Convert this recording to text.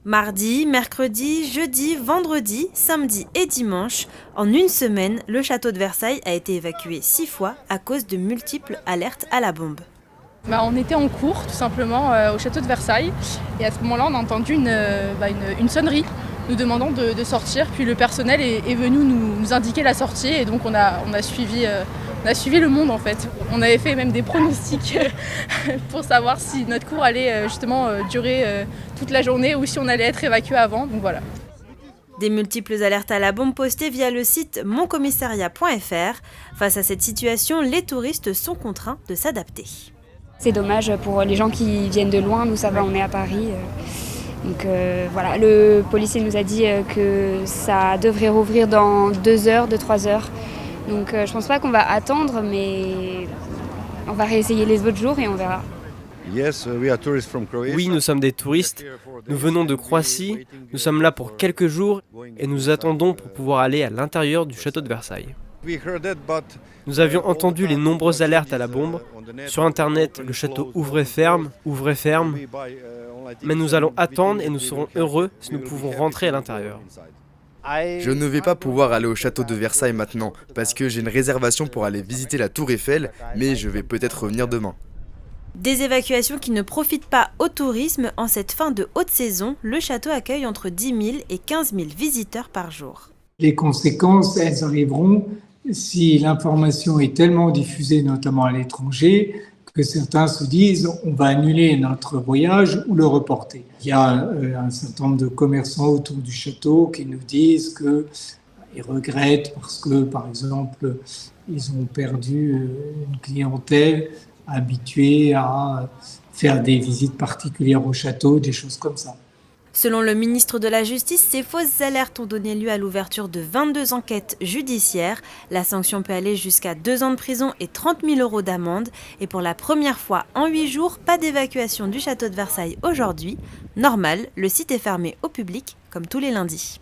Mardi, mercredi, jeudi, vendredi, samedi et dimanche, en une semaine, le château de Versailles a été évacué 6 fois à cause de multiples alertes à la bombe. On était en cours tout simplement au château de Versailles et à ce moment-là on a entendu une sonnerie nous demandant de sortir, puis le personnel est venu nous indiquer la sortie et donc on a suivi le monde en fait. On avait fait même des pronostics pour savoir si notre cours allait justement durer toute la journée ou si on allait être évacué avant, donc voilà. Des multiples alertes à la bombe postées via le site moncommissariat.fr. Face à cette situation, les touristes sont contraints de s'adapter. C'est dommage pour les gens qui viennent de loin, nous ça va, on est à Paris. Donc voilà, le policier nous a dit que ça devrait rouvrir dans 2 heures, 2-3 heures. Donc je pense pas qu'on va attendre, mais on va réessayer les autres jours et on verra. Oui, nous sommes des touristes. Nous venons de Croatie. Nous sommes là pour quelques jours et nous attendons pour pouvoir aller à l'intérieur du château de Versailles. Nous avions entendu les nombreuses alertes à la bombe. Sur Internet, le château ouvre et ferme. Mais nous allons attendre et nous serons heureux si nous pouvons rentrer à l'intérieur. Je ne vais pas pouvoir aller au château de Versailles maintenant parce que j'ai une réservation pour aller visiter la tour Eiffel, mais je vais peut-être revenir demain. Des évacuations qui ne profitent pas au tourisme. En cette fin de haute saison, le château accueille entre 10 000 et 15 000 visiteurs par jour. Les conséquences, elles arriveront si l'information est tellement diffusée, notamment à l'étranger, que certains se disent on va annuler notre voyage ou le reporter. Il y a un certain nombre de commerçants autour du château qui nous disent qu'ils regrettent parce que, par exemple, ils ont perdu une clientèle habituée à faire des visites particulières au château, des choses comme ça. Selon le ministre de la Justice, ces fausses alertes ont donné lieu à l'ouverture de 22 enquêtes judiciaires. La sanction peut aller jusqu'à 2 ans de prison et 30 000 € d'amende. Et pour la première fois en 8 jours, pas d'évacuation du château de Versailles aujourd'hui. Normal, le site est fermé au public comme tous les lundis.